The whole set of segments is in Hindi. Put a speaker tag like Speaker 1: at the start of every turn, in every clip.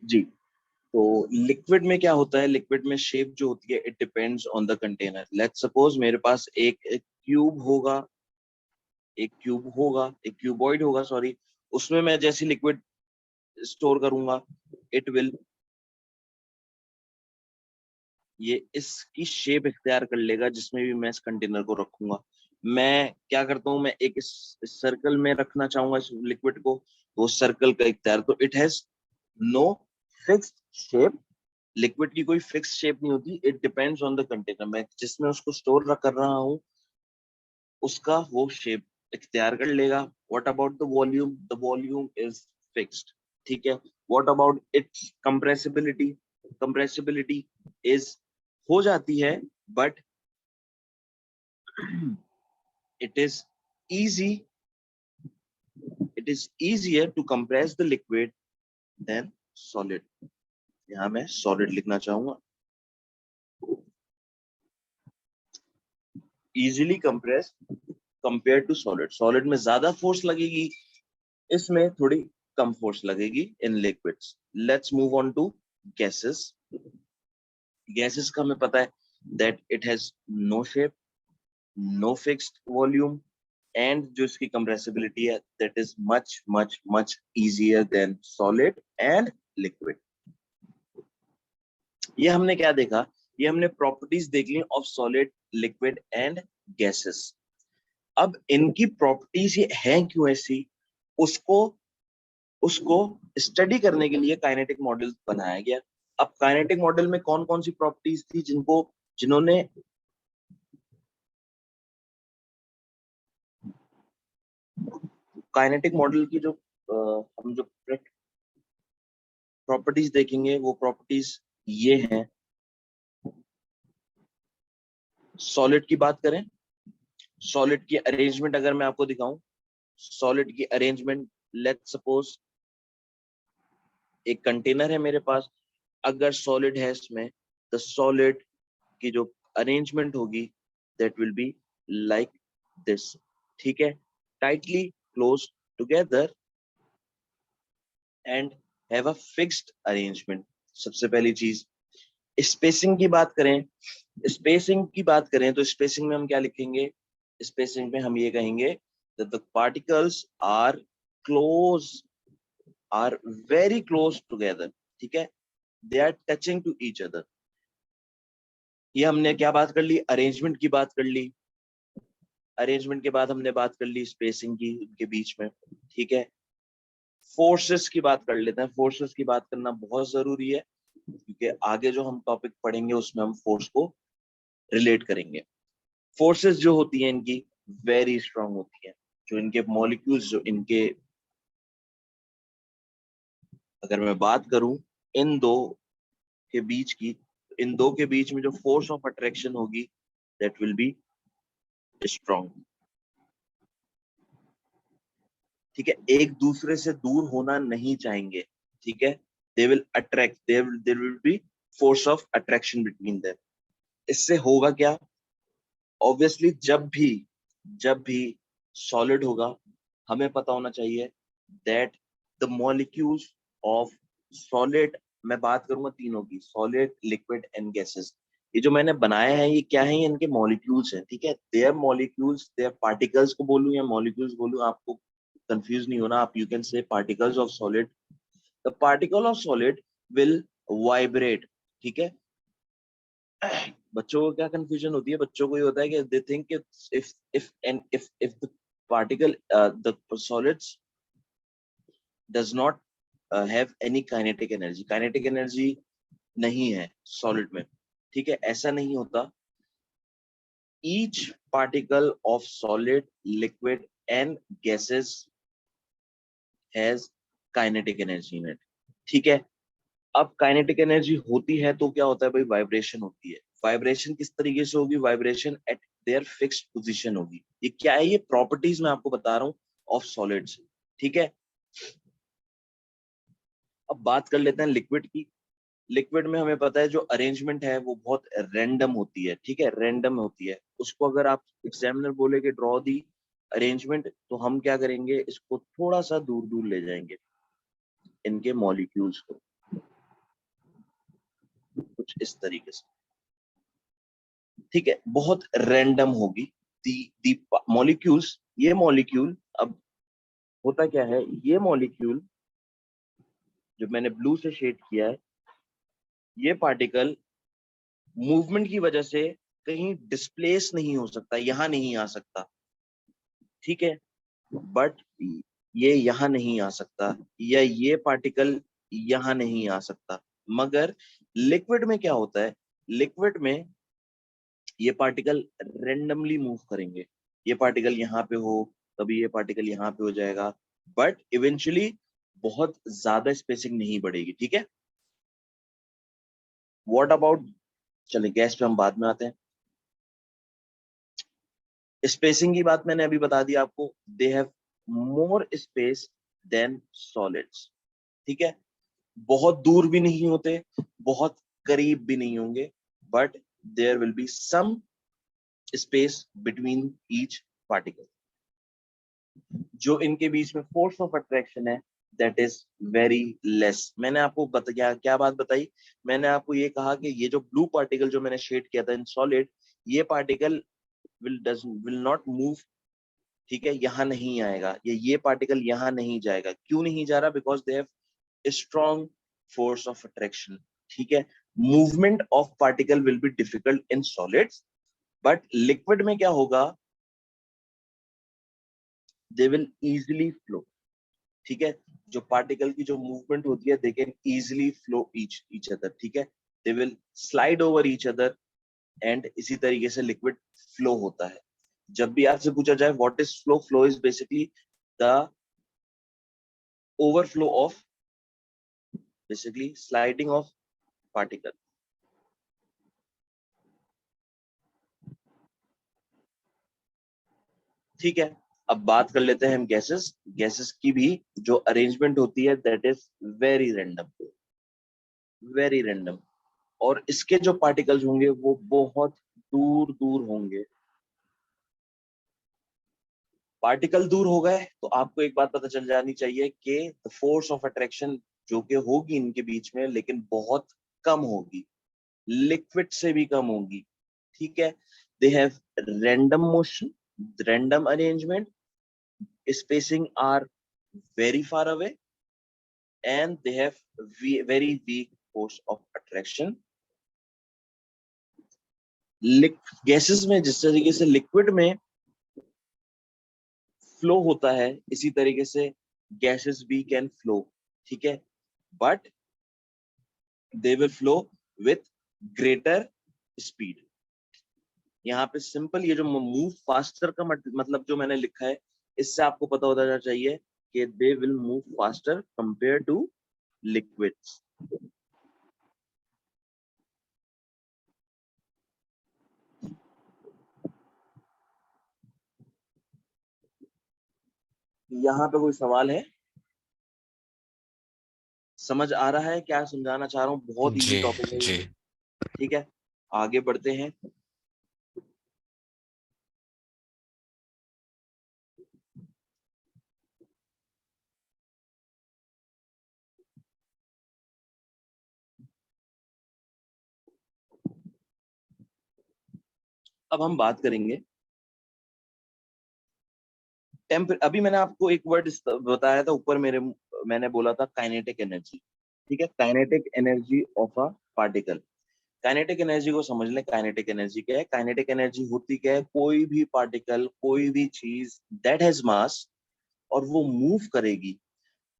Speaker 1: जी। तो लिक्विड में क्या होता है, लिक्विड में शेप जो होती है it depends on the container. Let's suppose मेरे पास एक क्यूब होगा, एक क्यूबॉइड होगा सॉरी, उसमें मैं जैसी लिक्विड स्टोर करूंगा इट विल, ये इसकी शेप इख्तियार कर लेगा जिसमें भी मैं इस कंटेनर को रखूंगा। मैं क्या करता हूँ, मैं एक इस सर्कल में रखना चाहूंगा इस लिक्विड को, तो सर्कल का इख्तियार, तो it has no fixed shape. Liquid की कोई फिक्स शेप नहीं होती, it depends on the container. मैं जिसमें उसको स्टोर कर रहा हूँ उसका वो शेप इख्तियार कर लेगा। What about the volume, the volume is fixed, ठीक है। What about it's compressibility, compressibility is हो जाती है but it is easy, it is easier to compress the liquid than solid। यहाँ मैं solid लिखना चाहूंगा, easily compress compared to solid। solid में ज्यादा फोर्स लगेगी, इसमें थोड़ी कम फोर्स लगेगी in liquids. Let's move on to gases. Gases का हमें पता है that it has no shape, no fixed volume, and जो इसकी कंप्रेसिबिलिटी है that is much much much easier than solid and liquid. ये हमने क्या देखा, ये हमने प्रॉपर्टीज देख ली of solid, liquid and gases. अब इनकी प्रॉपर्टीज ये हैं क्यों ऐसी, उसको उसको स्टडी करने के लिए काइनेटिक मॉडल बनाया गया। अब काइनेटिक मॉडल में कौन कौन सी प्रॉपर्टीज थी जिन्होंने काइनेटिक मॉडल की जो हम जो प्रॉपर्टीज देखेंगे वो प्रॉपर्टीज ये हैं। सॉलिड की बात करें, सॉलिड की अरेंजमेंट अगर मैं आपको दिखाऊं, सॉलिड की अरेंजमेंट, लेट्स सपोज एक कंटेनर है मेरे पास, अगर सॉलिड है इसमें, द सॉलिड की जो अरेंजमेंट होगी that will be like this, ठीक है। Tightly close together and have a fixed arrangement. सबसे पहली चीज, स्पेसिंग की बात करें, स्पेसिंग की बात करें तो स्पेसिंग में हम क्या लिखेंगे, स्पेसिंग में हम ये कहेंगे that the particles are close, are very close together, ठीक है, they are touching to each other। ये हमने क्या बात कर ली, अरेंजमेंट की बात कर ली। अरेंजमेंट के बाद हमने बात कर ली स्पेसिंग की उनके बीच में, ठीक है। फोर्सेस की बात कर लेते हैं। फोर्सेस की बात करना बहुत जरूरी है क्योंकि आगे जो हम टॉपिक पढ़ेंगे उसमें हम फोर्स को रिलेट करेंगे। फोर्सेस जो होती हैं इनकी वेरी स्ट्रांग होती हैं। जो इनके मॉलिक्यूल्स, जो इनके, अगर मैं बात करूं इन दो के बीच की, इन दो के बीच में जो फोर्स ऑफ अट्रैक्शन होगी दैट विल बी स्ट्रांग, ठीक है। एक दूसरे से दूर होना नहीं चाहेंगे, ठीक है। They will attract, there will be force of attraction between them. इससे होगा क्या, ऑब्वियसली जब भी सॉलिड होगा, हमें पता होना चाहिए that the molecules of solid, मैं बात करूंगा तीनों की, सॉलिड, लिक्विड एंड गैसेस। ये जो मैंने बनाया है ये क्या है, ये इनके मॉलिक्यूल्स हैं, ठीक है। देयर मॉलिक्यूल्स, देयर पार्टिकल्स को बोलूं या मॉलिक्यूल्स बोलूं, आपको कंफ्यूज नहीं होना। आप you can say particles of solid. The particle of solid will vibrate, ठीक है। बच्चों को क्या कंफ्यूजन होती है, बच्चों को ये होता है कि they think if the particle the solids does not have any kinetic energy, kinetic energy नहीं है सॉलिड में, ठीक है। ऐसा नहीं होता। each particle of solid, liquid and gases has kinetic energy in it, ठीक है। अब काइनेटिक एनर्जी होती है तो क्या होता है भाई, वाइब्रेशन होती है। वाइब्रेशन किस तरीके से होगी, vibration eight there fixed position होगी। ये क्या है, ये प्रॉपर्टीज मैं आपको बता रहा हूँ ऑफ सॉलिड्स, ठीक है। अब बात कर लेते हैं लिक्विड की। लिक्विड में हमें पता है जो अरेंजमेंट है वो बहुत रैंडम होती है, ठीक है, रैंडम होती है। उसको अगर आप एग्जामिनर बोले कि ड्रॉ दी अरेंजमेंट, तो हम क्या करेंगे, इसको थोड़ा सा दूर दूर ले जाएंगे इनके मॉलिक्यूल्स को, कुछ इस तरीके से, ठीक है, बहुत रैंडम होगी दी मॉलिक्यूल्स। ये मॉलिक्यूल, अब होता क्या है, ये मॉलिक्यूल जो मैंने ब्लू से शेड किया है, ये पार्टिकल मूवमेंट की वजह से कहीं डिस्प्लेस नहीं हो सकता, यहां नहीं आ सकता, ठीक है, बट ये यहां नहीं आ सकता, या ये पार्टिकल यहां नहीं आ सकता। मगर लिक्विड में क्या होता है, लिक्विड में ये पार्टिकल रेंडमली मूव करेंगे, ये पार्टिकल यहाँ पे हो, कभी ये पार्टिकल यहाँ पे हो जाएगा, बट इवेंचुअली बहुत ज्यादा स्पेसिंग नहीं बढ़ेगी, ठीक है। व्हाट अबाउट, चलिए गैस पे हम बाद में आते हैं। स्पेसिंग की बात मैंने अभी बता दी आपको, they have more space than solids, ठीक है, बहुत दूर भी नहीं होते, बहुत करीब भी नहीं होंगे, but there will be some space between each particle. जो इनके बीच में फोर्स ऑफ अट्रैक्शन है, दैट इज वेरी लेस। मैंने आपको क्या बात बताई, मैंने आपको ये कहा कि ये जो ब्लू पार्टिकल जो मैंने शेड किया था इन सॉलिड, ये पार्टिकल विल नॉट मूव, ठीक है, यहाँ नहीं आएगा, ये पार्टिकल यहाँ नहीं जाएगा। क्यों नहीं जा रहा? Because they have strong force of attraction, ठीक है। Movement of particle will be difficult in solids, but liquid में क्या होगा, दे विल इजिली फ्लो, ठीक है। जो पार्टिकल की जो मूवमेंट होती है, they can easily flow each other, ठीक है, they will slide over each other, and इसी तरीके से लिक्विड फ्लो होता है। जब भी आपसे पूछा जाए what is flow, flow is basically the overflow of, basically sliding of particle, ठीक है। अब बात कर लेते हैं हम गैसेस। गैसेस की भी जो अरेंजमेंट होती है, that is very random, very random. और इसके जो पार्टिकल्स होंगे वो बहुत दूर दूर होंगे। पार्टिकल दूर हो गए तो आपको एक बात पता चल जानी चाहिए कि द फोर्स ऑफ अट्रैक्शन जो कि होगी इनके बीच में, लेकिन बहुत कम होगी, लिक्विड से भी कम होगी, ठीक है। They have random motion, random arrangement, spacing are very far away, and they have very weak force of attraction। Gases में जिस तरीके से लिक्विड में फ्लो होता है, इसी तरीके से गैसेस भी कैन फ्लो, ठीक है, but they will flow with greater speed. यहाँ पे सिंपल ये जो मूव फास्टर का मतलब जो मैंने लिखा है, इससे आपको पता होना चाहिए कि दे will move faster compare two liquids. यहाँ पे कोई सवाल है? समझ आ रहा है क्या समझाना चाह रहा हूँ? बहुत इजी
Speaker 2: जी
Speaker 1: टॉपिक है
Speaker 2: जी।
Speaker 1: ये, ठीक है। आगे बढ़ते हैं। अब हम बात करेंगे अभी मैंने आपको एक वर्ड बताया था ऊपर मेरे, मैंने बोला था काइनेटिक एनर्जी, ठीक है, kinetic energy of a particle. Kinetic energy को समझ लें, काइनेटिक एनर्जी क्या है। काइनेटिक एनर्जी होती क्या है, कोई भी पार्टिकल, कोई भी चीज दैट हैज मास और वो मूव करेगी।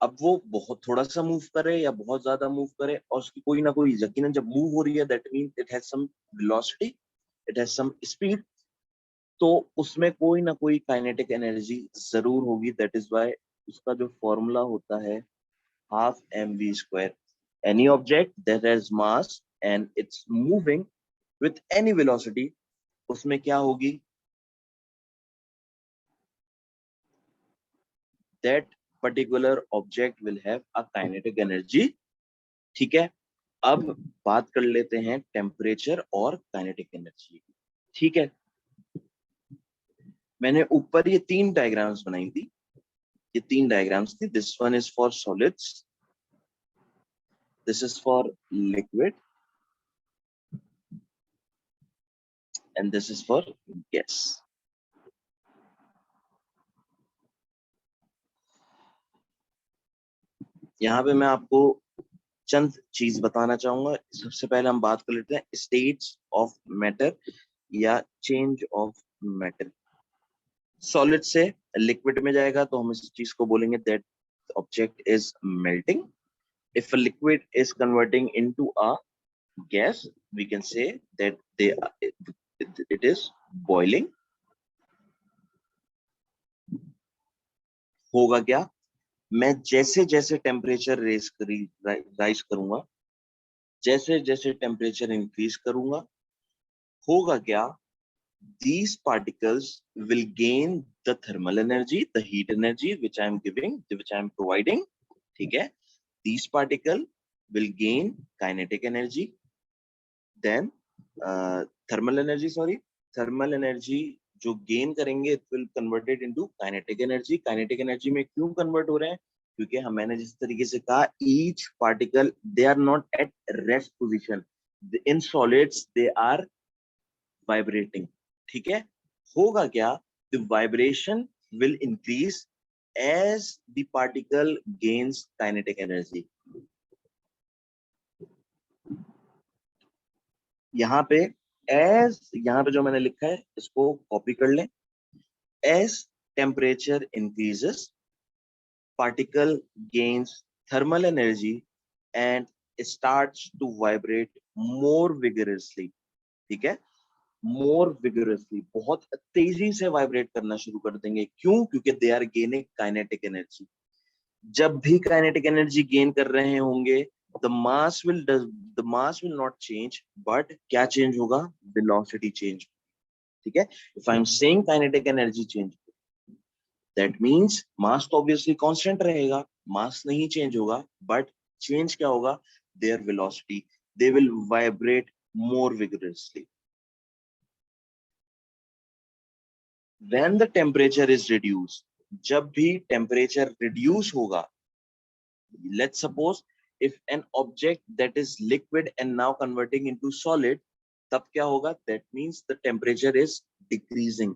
Speaker 1: अब वो बहुत थोड़ा सा मूव करे या बहुत ज्यादा मूव करे, और उसकी कोई ना कोई, यकीनन जब मूव हो रही है, that mean it has some velocity, it has some speed, तो उसमें कोई ना कोई काइनेटिक एनर्जी जरूर होगी। दैट इज व्हाई उसका जो फॉर्मूला होता है, half m v square. Any object that has mass and it's moving with any velocity, उसमें क्या होगी, that particular object will have a kinetic energy, ठीक है। अब बात कर लेते हैं टेम्परेचर और काइनेटिक एनर्जी, ठीक है। मैंने ऊपर ये तीन डायग्राम्स बनाई थी, ये तीन डायग्राम्स थी। This one is for solids, this is for liquid, and this is for gas. यहाँ पे मैं आपको चंद चीज बताना चाहूंगा। सबसे पहले हम बात कर लेते हैं स्टेट्स ऑफ मैटर या चेंज ऑफ मैटर। सॉलिड से लिक्विड में जाएगा तो हम इस चीज को बोलेंगे that object is melting. If a liquid is converting into a gas we can say that they it is boiling. होगा क्या, मैं जैसे जैसे टेम्परेचर राइज करूंगा, जैसे जैसे टेम्परेचर इंक्रीज करूंगा, होगा क्या, these particles will gain the thermal energy, the heat energy which I am giving, which I am providing. ठीक है, these particle will gain kinetic energy, then thermal energy, sorry, thermal energy जो gain करेंगे it will convert it into kinetic energy. Kinetic energy में क्यों convert हो रहे हैं, क्योंकि हम मैंने जिस तरीके से कहा each particle they are not at rest position, in solids they are vibrating। ठीक है, होगा क्या, the vibration will increase as the particle gains kinetic energy। यहाँ पे as, यहाँ पे जो मैंने लिखा है इसको कॉपी कर लें। as temperature increases particle gains thermal energy and starts to vibrate more vigorously। ठीक है, मोर विगरसली, बहुत तेजी से वाइब्रेट करना शुरू कर देंगे। क्यों, क्योंकि they are gaining kinetic energy. जब भी काइनेटिक एनर्जी गेन कर रहे होंगे the mass will not change, but क्या चेंज होगा, वेलोसिटी चेंज। ठीक है, if I am saying kinetic energy change that means mass तो ऑब्वियसली कांस्टेंट रहेगा, मास नहीं चेंज होगा, बट चेंज क्या होगा, there velocity, they will vibrate more vigorously. when the temperature is reduced, जब भी temperature reduce होगा, let's suppose if an object that is liquid and now converting into solid, तब क्या होगा, that means the temperature is decreasing।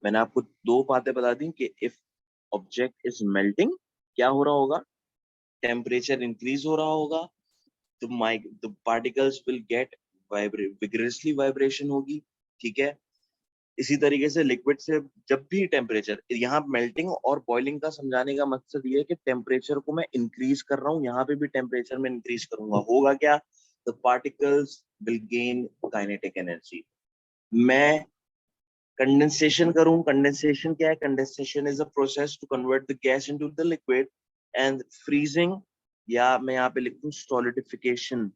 Speaker 1: मैंने आपको दो बातें बता दी कि if object is melting क्या हो रहा होगा, temperature increase हो रहा होगा, the particles will get vigorously vibration होगी। ठीक है, इसी तरीके से लिक्विड से जब भी टेम्परेचर, यहाँ मेल्टिंग और बॉइलिंग का समझाने का मकसद ये है कि टेम्परेचर को मैं इंक्रीज कर रहा हूँ, यहाँ पे भी टेम्परेचर में इंक्रीज करूंगा, होगा क्या, the particles will gain kinetic energy. मैं कंडेंसेशन करूं, कंडेंसेशन क्या है, condensation is a process to convert the gas into the liquid, and freezing या मैं यहाँ पे लिखूं सॉलिडिफिकेशन,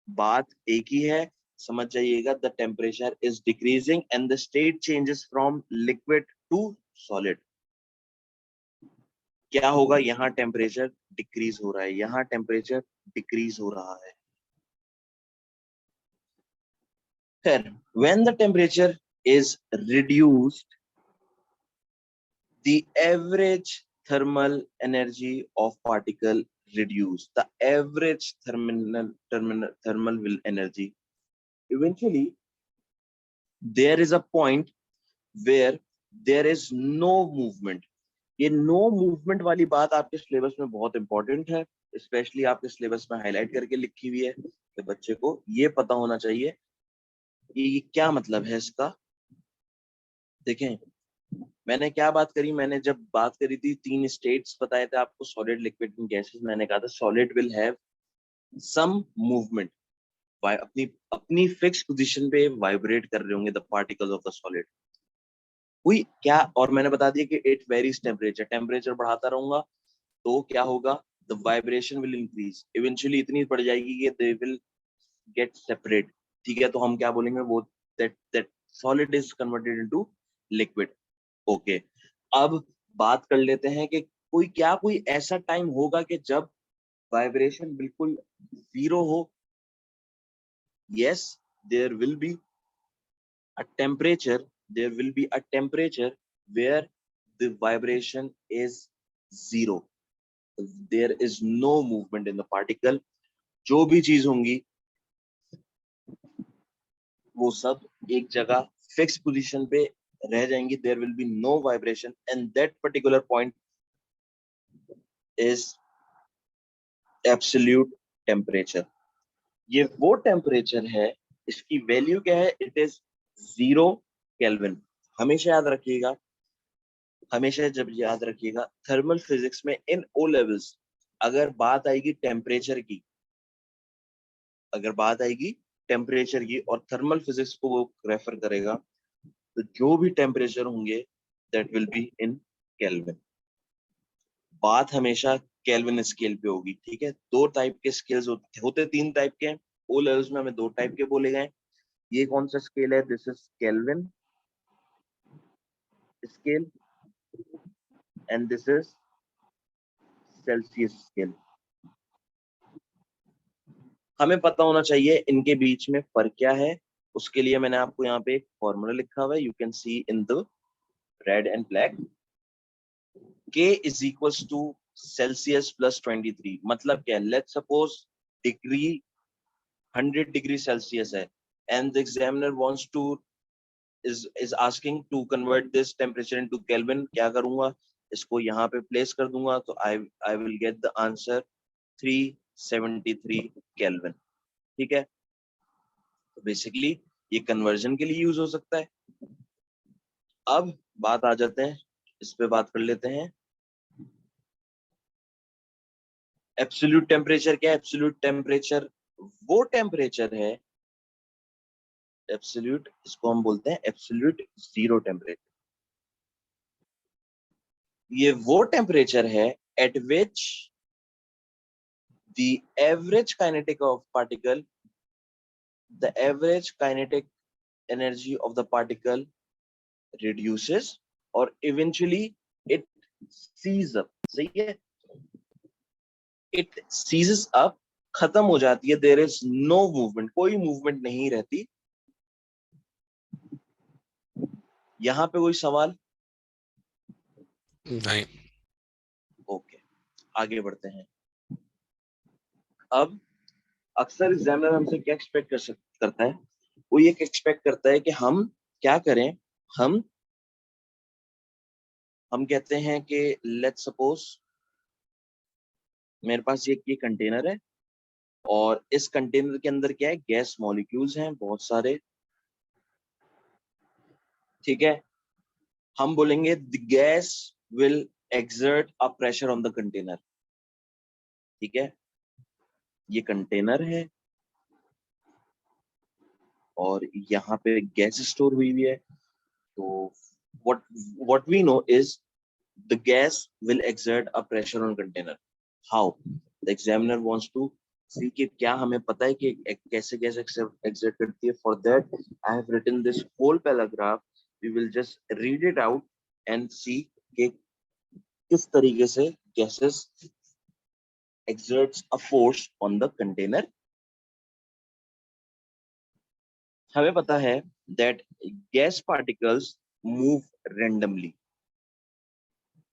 Speaker 1: बात एक ही है, समझ जाइएगा। The temperature is decreasing and the state changes from liquid to solid. क्या होगा, यहाँ टेम्परेचर डिक्रीज हो रहा है, यहाँ टेम्परेचर डिक्रीज हो रहा है। फिर when the temperature is reduced the average thermal energy of particle reduce, the average thermal will energy, eventually there is a point where there is no movement। ये नो मूवमेंट वाली बात आपके सिलेबस में बहुत इंपॉर्टेंट है, स्पेशली आपके सिलेबस में हाईलाइट करके लिखी हुई है कि बच्चे को ये पता होना चाहिए ये क्या मतलब है इसका। देखें मैंने क्या बात करी, मैंने जब बात करी थी तीन स्टेट्स बताए थे आपको, सॉलिड, लिक्विड एंड गैसेस। मैंने कहा था solid will have some movement, अपनी अपनी फिक्स पोजीशन पे वाइब्रेट कर रहे होंगे the particles of the solid. हुई क्या, और मैंने बता दिया कि इट वेरीज टेम्परेचर, टेम्परेचर बढ़ाता रहूंगा तो क्या होगा, the vibration will increase, eventually इतनी बढ़ जाएगी कि दे विल गेट सेपरेट। ठीक है, तो हम क्या बोलेंगे, वो that solid is converted into liquid. Okay, अब बात कर लेते हैं कि कोई ऐसा टाइम होगा कि जब वाइब्रेशन बिल्कुल जीरो हो। Yes, there will be a temperature, there will be a temperature where the vibration is zero, there is no movement in the particle, जो भी चीज होंगी वो सब एक जगह फिक्स पोजीशन पे रह जाएंगी. There will be no vibration and that particular point is absolute temperature. ये वो टेम्परेचर है, इसकी वैल्यू क्या है? It is 0 kelvin. हमेशा याद रखिएगा, हमेशा जब याद रखिएगा थर्मल फिजिक्स में इन ओ लेवल्स अगर बात आएगी टेम्परेचर की, अगर बात आएगी टेम्परेचर की और थर्मल फिजिक्स को वो रेफर करेगा, तो जो भी टेम्परेचर होंगे that will be in kelvin. बात हमेशा केल्विन स्केल पे होगी. ठीक है, दो टाइप के स्केल्स होते 3 टाइप के हैं. ओ लेवल्स में हमें 2 टाइप के बोले गए. ये कौन सा स्केल है? This is kelvin scale and this is Celsius scale. हमें पता होना चाहिए इनके बीच में फर्क क्या है. उसके लिए मैंने आपको यहाँ पे एक फॉर्मूला लिखा हुआ है, you can see in the red and black. K is equals to Celsius plus 23. मतलब क्या है? Let's suppose degree 100 degree Celsius है and the examiner wants to is asking to convert this temperature into Kelvin. क्या करूंगा? इसको यहाँ पे प्लेस कर दूंगा तो I will get the answer 373 Kelvin. ठीक है, तो बेसिकली ये कन्वर्जन के लिए यूज हो सकता है. अब बात आ जाते हैं, इस पे बात कर लेते हैं. एब्सोल्यूट टेम्परेचर क्या है? एब्सोल्यूट टेम्परेचर वो टेम्परेचर है, एब्सोल्यूट इसको हम बोलते हैं एब्सोल्यूट जीरो टेम्परेचर. ये वो टेम्परेचर है eight which the average kinetic of particle, the average kinetic energy of the particle reduces और eventually it seizes up. सही है, it seizes up, खत्म हो जाती है. there is no movement, कोई मूवमेंट नहीं रहती. यहां पे कोई सवाल?
Speaker 2: नहीं.
Speaker 1: ओके, आगे बढ़ते हैं. अब अक्सर एग्जामिनर हमसे क्या एक्सपेक्ट करता है? वो ये एक्सपेक्ट करता है कि हम क्या करें. हम कहते हैं कि लेट्स सपोज मेरे पास ये कंटेनर है और इस कंटेनर के अंदर क्या है? गैस मॉलिक्यूल्स हैं बहुत सारे. ठीक है, हम बोलेंगे the gas will exert a pressure on the container. ठीक है, ये कंटेनर है और यहाँ पे गैस स्टोर हुई हुई है. तो what we know is the gas will exert a pressure on container. How? The examiner wants to see कि क्या हमें पता है कि कैसे गैस exert करती है. For that I have written this whole paragraph. We will just read it out and see कि किस तरीके से gases exerts a force on the container. हमें पता है that gas particles move randomly.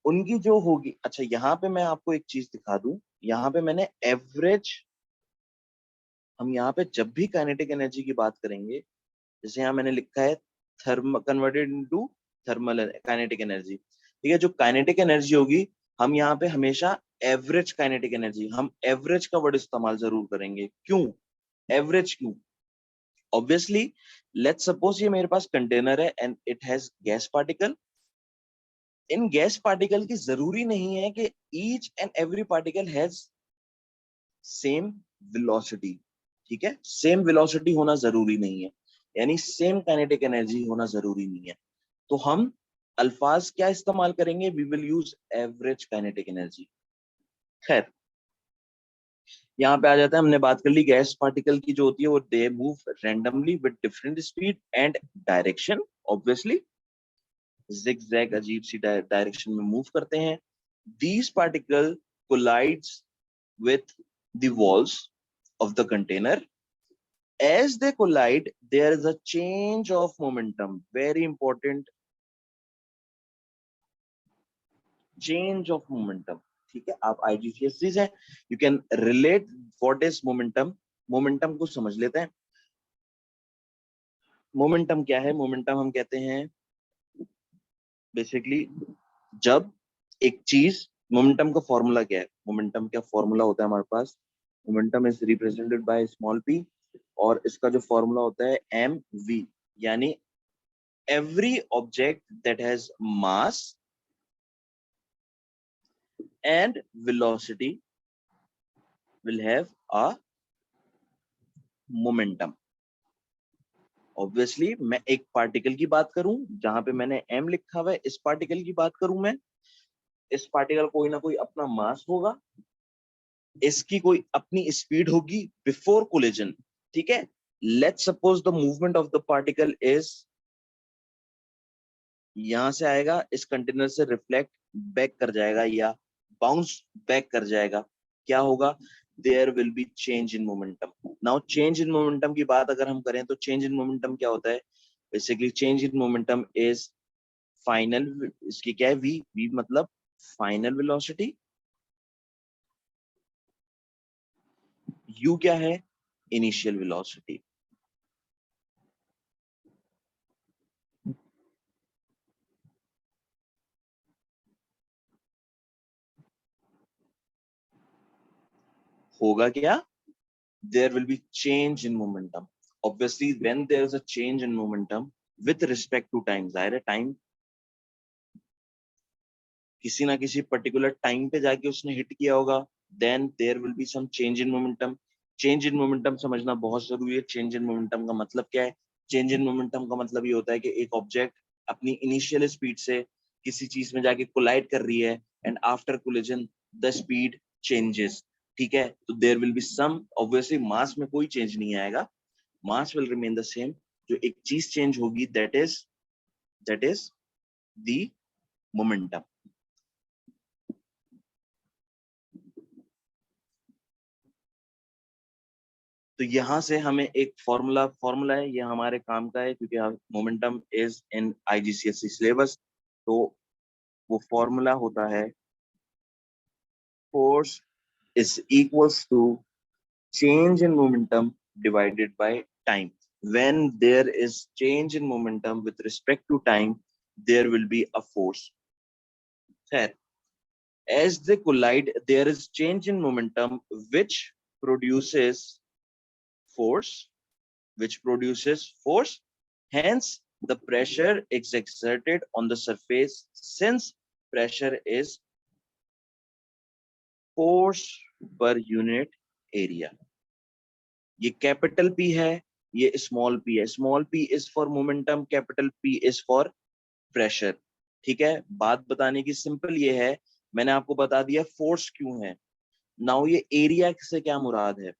Speaker 1: उनकी जो होगी, अच्छा यहाँ पे मैं आपको एक चीज दिखा दूं. यहाँ पे मैंने एवरेज, हम यहाँ पे जब भी काइनेटिक एनर्जी की बात करेंगे, जैसे यहाँ मैंने लिखा है therm converted into thermal kinetic energy. ठीक है, जो काइनेटिक एनर्जी होगी हम यहाँ पे हमेशा एवरेज काइनेटिक एनर्जी, हम एवरेज का वर्ड इस्तेमाल जरूर करेंगे. क्यों एवरेज? क्यों? ऑब्वियसली लेट्स सपोज ये मेरे पास कंटेनर है and it has gas particle. In gas particle की जरूरी नहीं है कि each and every particle has same velocity. ठीक है, सेम वेलोसिटी होना जरूरी नहीं है, यानी सेम काइनेटिक एनर्जी होना जरूरी नहीं है. तो हम अल्फाज क्या इस्तेमाल करेंगे? We will use average kinetic energy. खैर, यहाँ पे आ जाता है, हमने बात कर ली गैस पार्टिकल की जो होती है वो they move randomly with different speed and direction. Obviously zigzag अजीब सी डायरेक्शन में मूव करते हैं. These particle collides with the walls of the container. As they collide, there is a change of momentum. Very important, change of momentum. ठीक है, आप IGCSEs हैं, you can relate what is momentum. Momentum को समझ लेते हैं। मोमेंटम क्या है? मोमेंटम हम कहते हैं बेसिकली जब एक चीज, मोमेंटम का फॉर्मूला क्या है? मोमेंटम का फॉर्मूला होता है हमारे पास, momentum is represented by small p, और इसका जो फॉर्मूला होता है mv, यानी every object that has mass and velocity will have a momentum। Obviously मैं एक पार्टिकल की बात करूं जहां पे मैंने m लिखा हुआ है, इस पार्टिकल की बात करूं मैं, इस पार्टिकल कोई ना कोई अपना मास होगा, इसकी कोई अपनी स्पीड होगी बिफोर कोलिजन, ठीक है। Let's suppose the movement of the particle is, यहां से आएगा, इस कंटेनर से रिफ्लेक्ट बैक कर जाएगा या बाउंस बैक कर जाएगा, क्या होगा? There will be change in momentum. Now change in momentum की बात अगर हम करें तो चेंज इन मोमेंटम क्या होता है? Basically change in momentum is final, इसकी क्या है? वी मतलब फाइनल वेलोसिटी, यू क्या है? Initial velocity. होगा क्या? there will be change in momentum। Obviously when there is a change in momentum with respect to time, जाहिर है टाइम किसी ना किसी पर्टिकुलर टाइम पे जाके उसने हिट किया होगा, then there will be some change in momentum। Change in momentum समझना बहुत जरूरी है। चेंज इन मोमेंटम का मतलब क्या है? चेंज इन मोमेंटम का मतलब ये होता है कि एक ऑब्जेक्ट अपनी इनिशियल स्पीड से किसी चीज में जाके कोलाइड कर रही है, and after collision the speed changes, ठीक है। तो there will be some, obviously mass में कोई चेंज नहीं आएगा, mass will remain the same. जो एक चीज चेंज होगी दैट इज द मोमेंटम। तो यहाँ से हमें एक फॉर्मूला है, ये हमारे काम का है क्योंकि momentum is in IGCSE syllabus. तो वो फॉर्मूला होता है force is equals to change in momentum divided by time। When there is change in momentum with respect to time, there will be a force। Fair। As they collide, there is change in momentum which produces force, which produces force, hence the pressure is exerted on the surface, since pressure is force per unit area। ये कैपिटल P है, ये स्मॉल p है। Small p is for momentum, capital P is for pressure, ठीक है। बात बताने की सिंपल ये है, मैंने आपको बता दिया फोर्स क्यों है। नाउ ये एरिया से क्या मुराद है?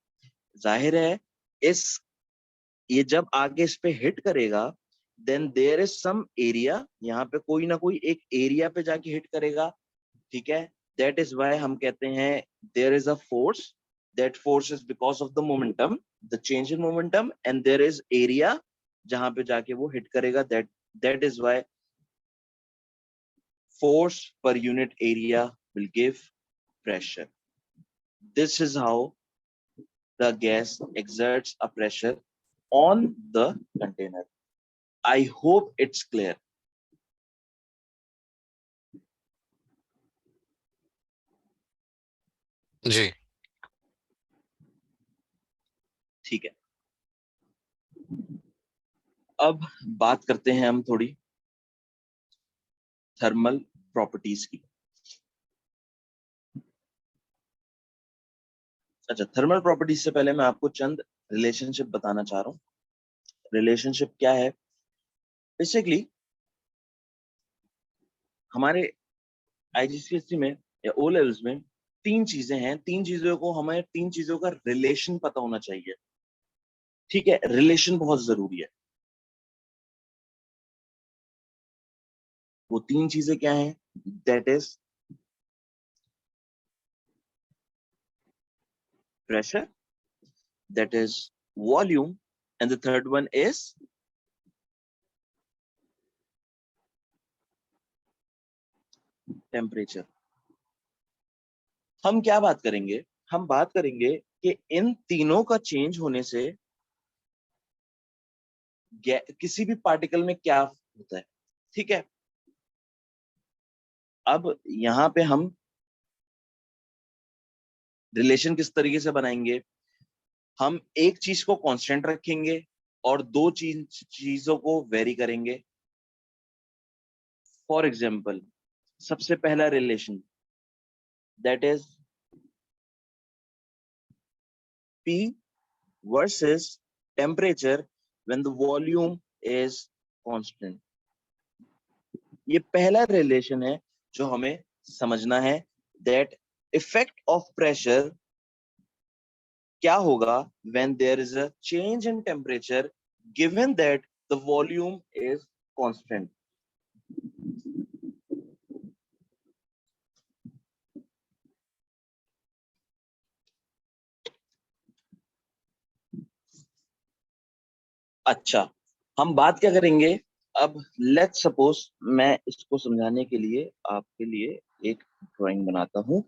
Speaker 1: जाहिर है इस, ये जब आगे इस पे हिट करेगा, then there is some area, यहाँ पे कोई ना कोई एक एरिया पे जाके हिट करेगा, ठीक है। दैट इज वाई हम कहते हैं there is a force, that force is because of the momentum, the change in momentum, and there is area जहां पे जाके वो हिट करेगा, that is why force per unit area will give pressure। This is how the gas exerts a pressure on the container। I hope it's clear।
Speaker 2: जी।
Speaker 1: ठीक है, अब बात करते हैं हम थोड़ी थर्मल प्रॉपर्टीज की। अच्छा, थर्मल प्रॉपर्टीज से पहले मैं आपको चंद रिलेशनशिप बताना चाह रहा हूँ। रिलेशनशिप क्या है? बेसिकली हमारे IGCSE में या ओ लेवल्स में तीन चीजें हैं, तीन चीजों को, हमें तीन चीजों का रिलेशन पता होना चाहिए, ठीक है। रिलेशन बहुत जरूरी है। वो तीन चीजें क्या हैं? That is pressure, that is volume, and the third one is temperature. हम क्या बात करेंगे, हम बात करेंगे कि इन तीनों का चेंज होने से किसी भी पार्टिकल में क्या होता है। ठीक है, अब यहाँ पे हम रिलेशन किस तरीके से बनाएंगे, हम एक चीज को कांस्टेंट रखेंगे और दो चीजों को वेरी करेंगे। फॉर एग्जाम्पल, सबसे पहला relation that is P versus temperature when the volume is constant। ये पहला रिलेशन है जो हमें समझना है, दैट इफेक्ट ऑफ प्रेशर क्या होगा when there is a change in temperature given that the volume is constant। अच्छा, हम बात क्या करेंगे अब, लेट्स सपोज मैं इसको समझाने के लिए आपके लिए एक ड्राइंग बनाता हूं।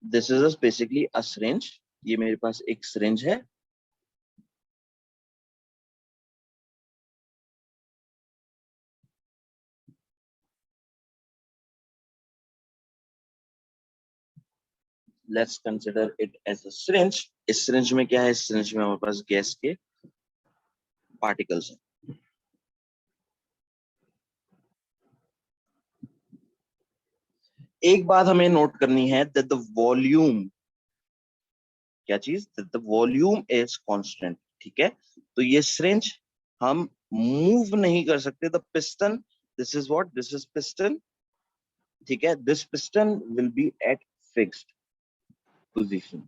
Speaker 1: This is basically a syringe, ये मेरे पास एक सिरिंज है। Let's consider it as a syringe. इस सिरिंज में क्या है, इस सिरिंज में हमारे पास गैस के पार्टिकल्स हैं। एक बात हमें नोट करनी है दैट द वॉल्यूम, क्या चीज, that the volume is constant. ठीक है, तो ये सिरिंज हम मूव नहीं कर सकते। The piston, this is what, this is piston. ठीक है, this piston will be at fixed position,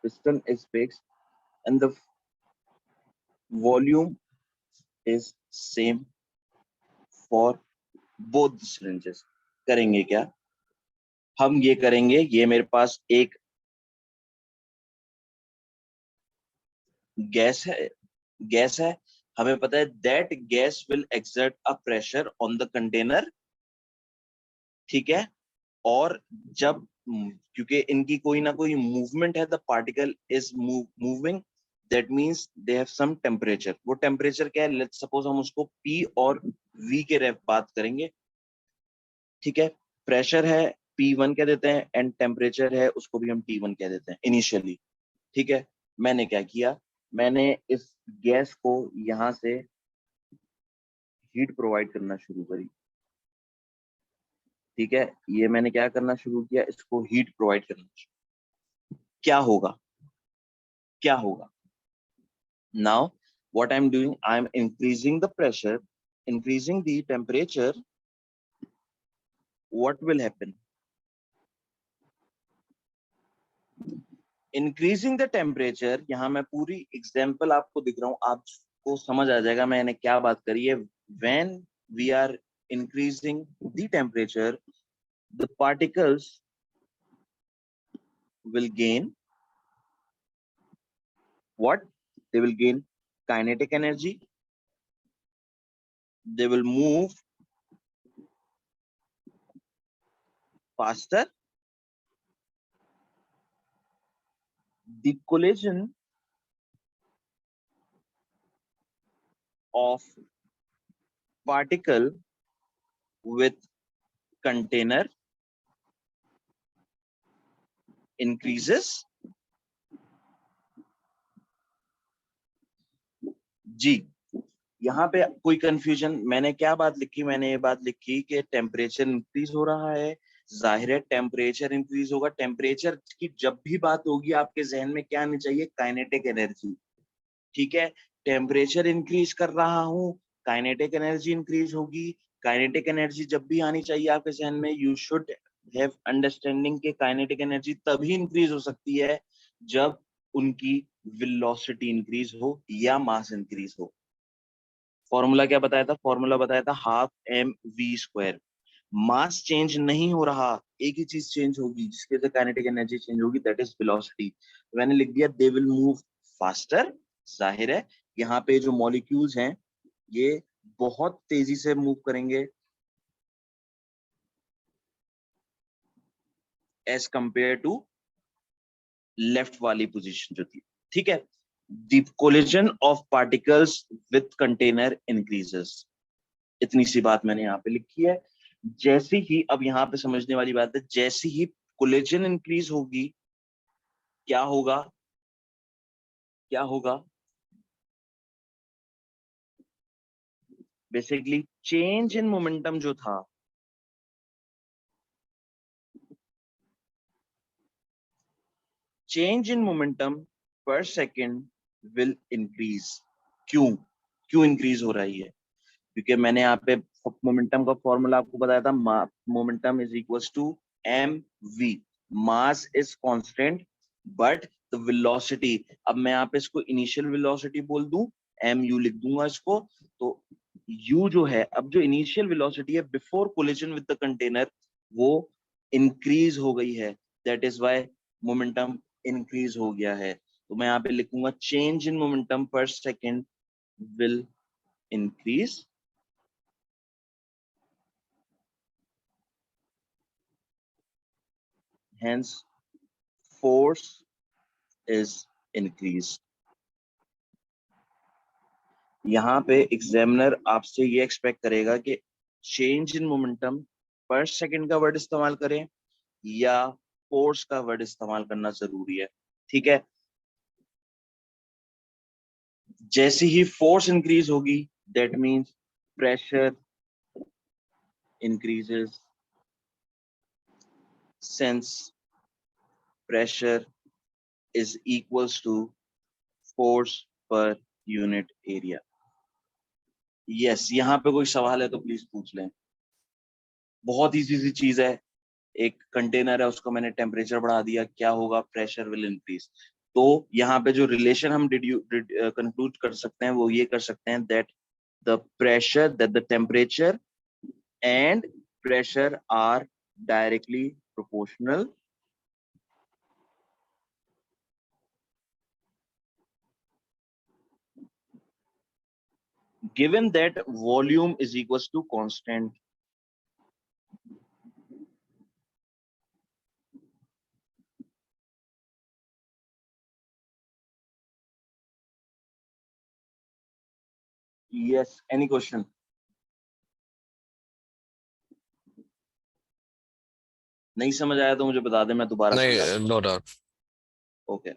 Speaker 1: piston is fixed and the volume is same for both the syringes। करेंगे क्या, हम ये करेंगे, ये मेरे पास एक गैस है, गैस है, हमें पता है that gas will exert a pressure on the container. ठीक है, और जब क्योंकि इनकी कोई ना कोई मूवमेंट है, the particle is moving, that means they have some temperature. वो टेम्परेचर क्या है, लेट्स सपोज हम उसको P और V के रेफ बात करेंगे। ठीक है, प्रेशर है P1 कह देते हैं एंड टेम्परेचर है उसको भी हम T1 कह देते हैं इनिशियली। ठीक है, मैंने क्या किया, मैंने इस गैस को यहां से हीट प्रोवाइड करना शुरू करी। ठीक है, ये मैंने क्या करना शुरू किया, इसको हीट प्रोवाइड करना शुरू। क्या होगा, क्या होगा, now what I'm doing, I'm increasing the pressure, increasing the temperature। what will happen, increasing the temperature, यहाँ मैं पूरी एग्जांपल आपको दिख रहा हूँ, आपको समझ आ जाएगा मैंने क्या बात करी है। when we are increasing the temperature, the particles will gain what, they will gain kinetic energy, they will move faster, the collision of particle with container increases। जी, यहाँ पे कोई कंफ्यूजन, मैंने क्या बात लिखी, मैंने ये बात लिखी कि टेम्परेचर इंक्रीज हो रहा है, जाहिर है टेम्परेचर इंक्रीज होगा। टेम्परेचर की जब भी बात होगी आपके जहन में क्या आनी चाहिए, काइनेटिक एनर्जी। ठीक है, टेम्परेचर इंक्रीज कर रहा हूँ, काइनेटिक एनर्जी इंक्रीज होगी। काइनेटिक एनर्जी जब भी आनी चाहिए आपके जहन में, यू शुड हैव अंडरस्टैंडिंग के काइनेटिक एनर्जी तभी इंक्रीज हो सकती है जब उनकी वेलोसिटी इंक्रीज हो या मास इंक्रीज हो। फॉर्मूला क्या बताया था, फॉर्मूला बताया था half m v square. Mass change नहीं हो रहा, एक ही चीज चेंज होगी जिसके वजह काइनेटिक एनर्जी चेंज होगी, दैट इज वेलोसिटी। मैंने लिख दिया दे विल मूव फास्टर। जाहिर है यहाँ पे जो मॉलिक्यूल्स हैं ये बहुत तेजी से मूव करेंगे। एज कंपेयर टू लेफ्ट वाली पोजीशन जो थी, ठीक है। The collision of particles with container increases, इतनी सी बात मैंने यहाँ पे लिखी है। जैसे ही, अब यहाँ पे समझने वाली बात है, जैसे ही कोलिजन इंक्रीज होगी, क्या होगा, क्या होगा, बेसिकली चेंज इन मोमेंटम जो था, चेंज इन मोमेंटम पर सेकेंड विल इंक्रीज। क्यों, क्यों इंक्रीज हो रही है? क्योंकि मैंने यहाँ पे मोमेंटम का फॉर्मूला आपको बताया था, momentum is equals to m v, mass is constant but the velocity, अब मैं यहाँ पे इसको इनिशियल वेलोसिटी बोल दूं, एम यू लिख दूंगा इसको, तो यू जो है, अब जो इनिशियल वेलोसिटी है before collision with the container, वो इंक्रीज हो गई है, that is why momentum increase हो गया है। तो मैं यहाँ पे लिखूंगा चेंज इन मोमेंटम पर second will increase, hence force is increased। यहाँ पे एग्जामिनर आपसे ये एक्सपेक्ट करेगा कि चेंज इन मोमेंटम पर सेकंड का वर्ड इस्तेमाल करें या फोर्स का वर्ड इस्तेमाल करना जरूरी है, ठीक है। जैसे ही फोर्स इंक्रीज होगी, that means pressure increases, since pressure is equals to force per unit area। Yes, यहाँ पे कोई सवाल है तो प्लीज पूछ लें। बहुत इजी सी चीज है, एक कंटेनर है, उसको मैंने टेम्परेचर बढ़ा दिया, क्या होगा, प्रेशर विल इंक्रीज। तो यहाँ पे जो रिलेशन हम कंक्लूड कर सकते हैं वो ये कर सकते हैं, that the pressure, that the temperature and pressure are directly proportional, given that volume is equals to constant। yes, any question? नहीं समझ आया तो मुझे बता दे, मैं दोबारा समझा
Speaker 2: नहीं,
Speaker 1: दूं।
Speaker 2: No doubt.
Speaker 1: ओके,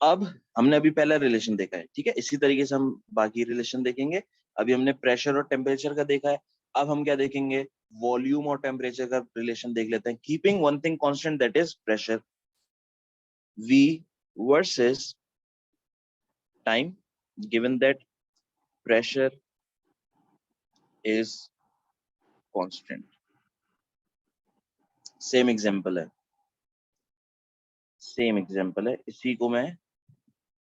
Speaker 1: अब हमने अभी पहला रिलेशन देखा है, ठीक है, इसी तरीके से हम बाकी रिलेशन देखेंगे। अभी हमने प्रेशर और टेम्परेचर का देखा है, अब हम क्या देखेंगे, वॉल्यूम और टेम्परेचर का रिलेशन देख लेते हैं। Keeping one thing constant, that is pressure, V versus time, given that pressure is constant. Same example है, सेम एग्जांपल है, इसी को मैं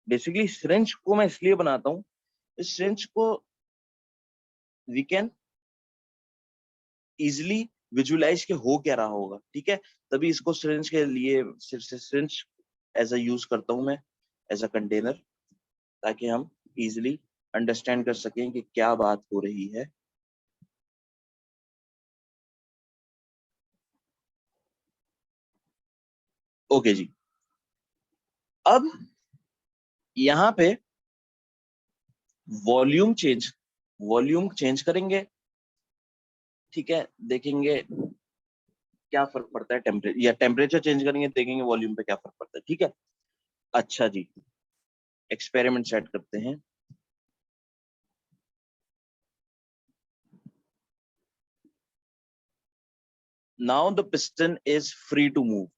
Speaker 1: बेसिकली, सिरिंज को मैं इसलिए बनाता हूं, इस सिरिंज को वी कैन इजिली विजुअलाइज के हो क्या रहा होगा, ठीक है। तभी इसको सिरिंज के लिए सिरिंज एज अ यूज करता हूं मैं, एज अ कंटेनर, ताकि हम इजिली अंडरस्टैंड कर सकें कि क्या बात हो रही है। ओके जी, अब यहाँ पे वॉल्यूम चेंज करेंगे, ठीक है, देखेंगे क्या फर्क पड़ता है, टेम्परेचर या टेम्परेचर चेंज करेंगे, देखेंगे वॉल्यूम पे क्या फर्क पड़ता है, ठीक है। अच्छा जी, एक्सपेरिमेंट सेट करते हैं। Now the piston is free to move,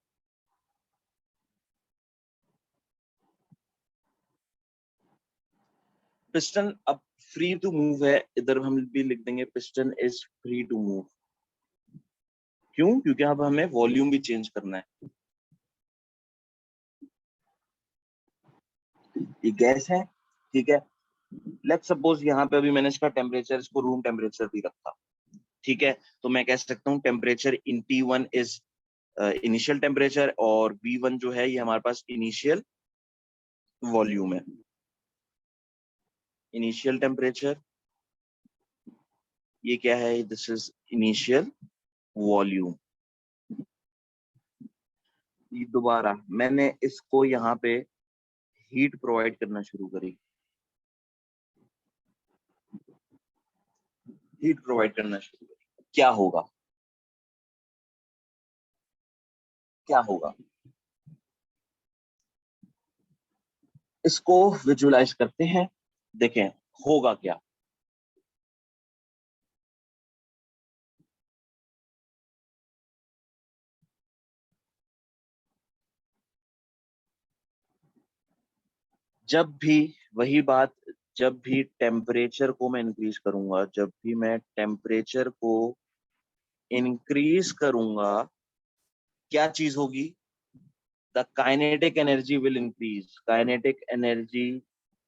Speaker 1: piston अब फ्री टू मूव है, इधर हम भी लिख देंगे piston is free to move. क्यों? क्योंकि अब हमें वॉल्यूम भी चेंज करना है। ये गैस है, ठीक है, लेट्स सपोज यहाँ पे अभी मैंने इसका टेम्परेचर, इसको रूम टेम्परेचर भी रखा, ठीक है, तो मैं कह सकता हूँ temperature in T1 is initial temperature, और V1 जो है ये हमारे पास इनिशियल वॉल्यूम है। इनिशियल टेम्परेचर ये क्या है, दिस इज इनिशियल वॉल्यूम। दोबारा मैंने इसको यहाँ पे हीट प्रोवाइड करना शुरू करी, हीट प्रोवाइड करना शुरू करी, क्या होगा, क्या होगा? इसको विजुअलाइज करते हैं, देखें होगा क्या। जब भी, वही बात, जब भी टेम्परेचर को मैं इंक्रीज करूंगा, जब भी मैं टेम्परेचर को इंक्रीज करूंगा, क्या चीज होगी? The kinetic energy will increase, kinetic energy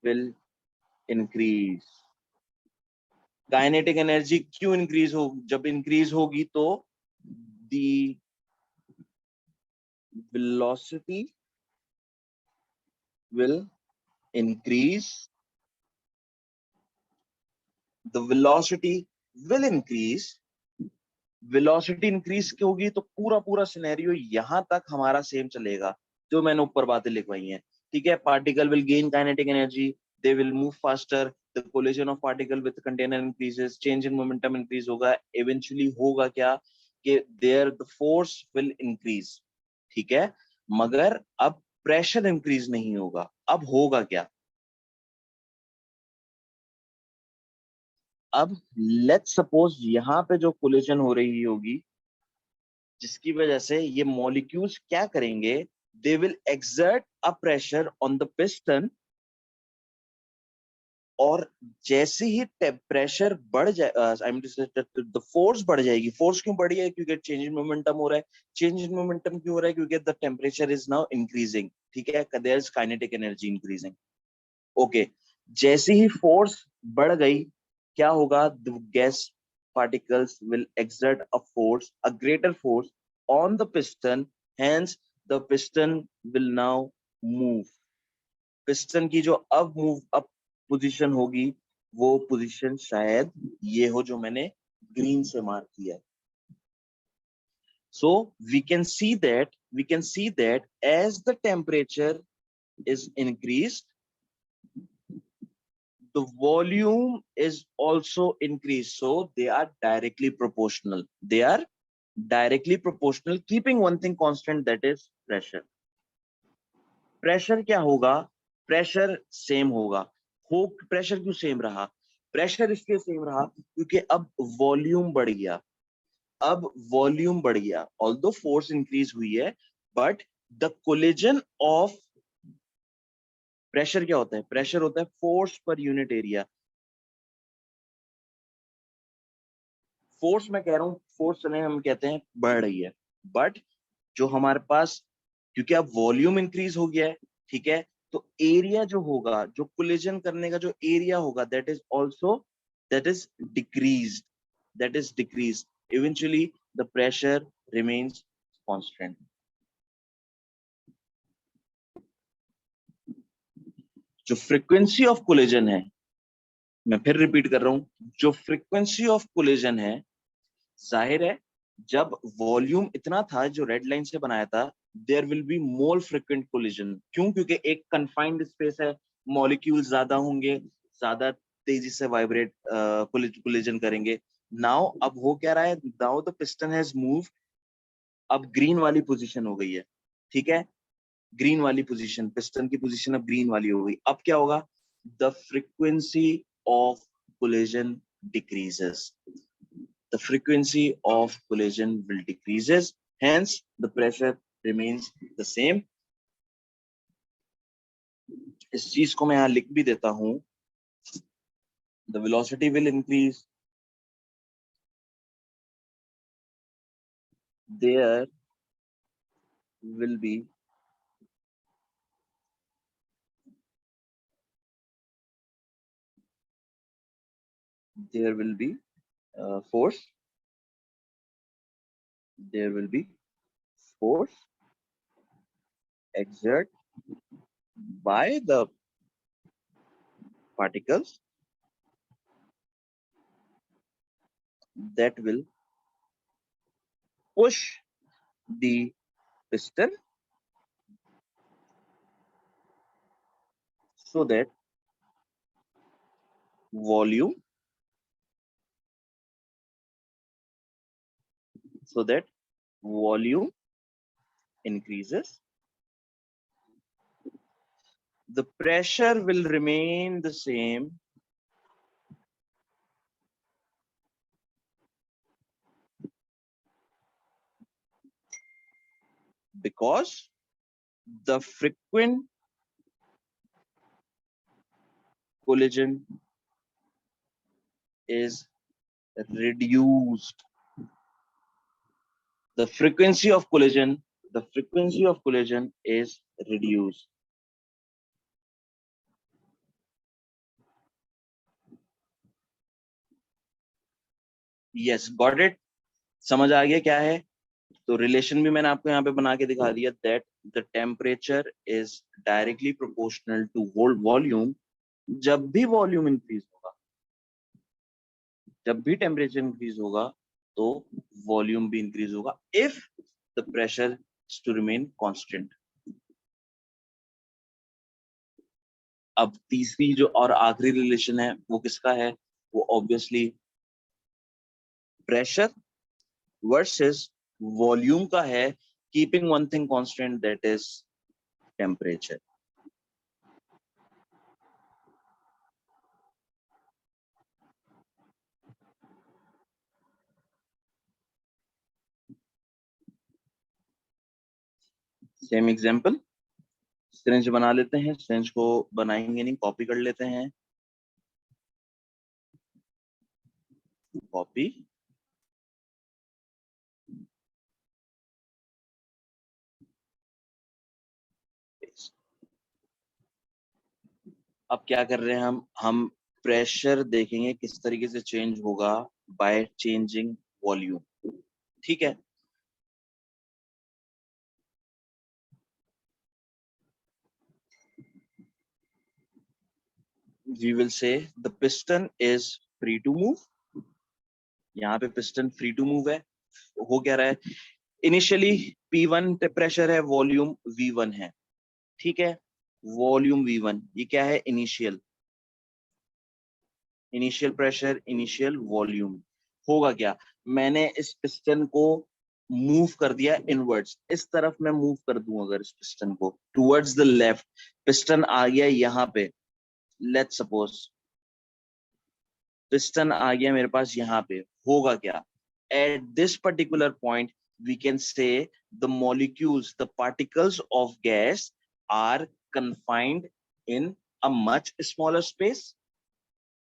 Speaker 1: will increase. Kinetic energy क्यों इंक्रीज हो? जब इंक्रीज होगी तो the velocity will increase, the velocity will increase. Velocity increase होगी तो पूरा पूरा सिनेरियो यहां तक हमारा सेम चलेगा, जो मैंने ऊपर बातें लिखवाई हैं। ठीक है, particle will gain kinetic energy, they will move faster, the collision of particle with container increases, change in momentum increase होगा। इवेंचुअली होगा क्या कि there the force will increase. ठीक है, मगर अब प्रेशर इंक्रीज नहीं होगा। अब होगा क्या? अब लेट्स सपोज यहां पे जो कोलिजन हो रही होगी, जिसकी वजह से ये मॉलिक्यूल्स क्या करेंगे, they will exert a pressure on the piston. और जैसे ही प्रेशर बढ़ जाए, आई मीन टू से द फोर्स बढ़ जाएगी। फोर्स क्यों बढ़ी है? क्योंकि चेंज इन मोमेंटम हो रहा है। चेंज इन मोमेंटम क्यों हो रहा है? क्योंकि the temperature is now increasing. ठीक है, there is kinetic energy increasing. Okay, जैसे ही फोर्स बढ़ गई, क्या होगा? The gas particles will exert a force, a greater force on the piston, hence the piston will now move। Piston की जो अब मूव अप पोजीशन होगी, वो पोजीशन शायद ये हो जो मैंने ग्रीन से मार्क किया है। So we can see that as the temperature is increased, the volume is also increased. So they are directly proportional. They are directly proportional, keeping one thing constant, that is pressure. Pressure क्या होगा? प्रेशर सेम होगा। हो प्रेशर क्यों सेम रहा? प्रेशर इसलिए सेम रहा क्योंकि अब वॉल्यूम बढ़ गया। अब वॉल्यूम बढ़ गया, ऑल्दो फोर्स इंक्रीज हुई है, but the collision of pressure क्या होता है? प्रेशर होता है force per unit area. Force मैं कह रहा हूं, फोर्स चले हम कहते हैं बढ़ रही है, बट जो हमारे पास, क्योंकि अब वॉल्यूम इंक्रीज हो गया है, ठीक है, तो एरिया जो होगा, जो कोलिजन करने का जो एरिया होगा, that is also, that is decrease, that is decrease. Eventually the pressure remains constant. जो फ्रीक्वेंसी ऑफ कोलिजन है, मैं फिर रिपीट कर रहा हूं, जो फ्रीक्वेंसी ऑफ कोलिजन है, जाहिर है जब वॉल्यूम इतना था जो रेड लाइन से बनाया था, there will be more frequent collision. क्यों? क्योंकि एक कंफाइंड स्पेस है, मॉलिक्यूल ज्यादा होंगे, ज्यादा तेजी से वाइब्रेट कोलिजन करेंगे। नाउ अब हो क्या रहा है? Now the piston has move, अब ग्रीन वाली पोजीशन हो गई है। ठीक है, ग्रीन वाली पोजीशन, पिस्टन की पोजीशन अब ग्रीन वाली हो गई। अब क्या होगा? The frequency of collision decreases, the frequency of collision will decreases, hence the pressure remains the same। इस चीज को मैं यहाँ लिख भी देता हूं, the velocity will increase, there will be there will be force, there will be force exert by the particles that will push the piston so that volume increases. The pressure will remain the same because the frequent collision is reduced. The frequency of collision is reduced. Yes, got it. समझ आ गया क्या है? तो रिलेशन भी मैंने आपको यहाँ पे बना के दिखा दिया that the temperature is directly proportional to volume. जब भी वॉल्यूम इंक्रीज होगा, जब भी टेम्परेचर इंक्रीज होगा तो वॉल्यूम भी इंक्रीज होगा if the pressure is to remain constant. अब तीसरी जो और आखिरी रिलेशन है वो किसका है? वो ऑब्वियसली प्रेशर वर्सेस वॉल्यूम का है, keeping one thing constant that is temperature. Same example, syringe बना लेते हैं. सिरिंज को बनाएंगे नहीं, कॉपी कर लेते हैं. कॉपी, अब क्या कर रहे हैं हम प्रेशर देखेंगे किस तरीके से चेंज होगा बाय चेंजिंग वॉल्यूम. ठीक है. We will say the piston is free to move. यहाँ पे पिस्टन फ्री टू मूव है. हो क्या रहा है? इनिशियली P1 प्रेशर है, वॉल्यूम V1 है. ठीक है, वॉल्यूम V1, ये क्या है? Initial pressure, initial volume. होगा क्या? मैंने इस पिस्टन को मूव कर दिया इनवर्ड्स. इस तरफ मैं मूव कर दूं अगर इस पिस्टन को टुवर्ड्स द लेफ्ट, पिस्टन आ गया यहाँ पे. लेट्स सपोज पिस्टन आ गया मेरे पास यहाँ पे. होगा क्या? At this particular point we can say the molecules, the particles of gas are confined in a much smaller space.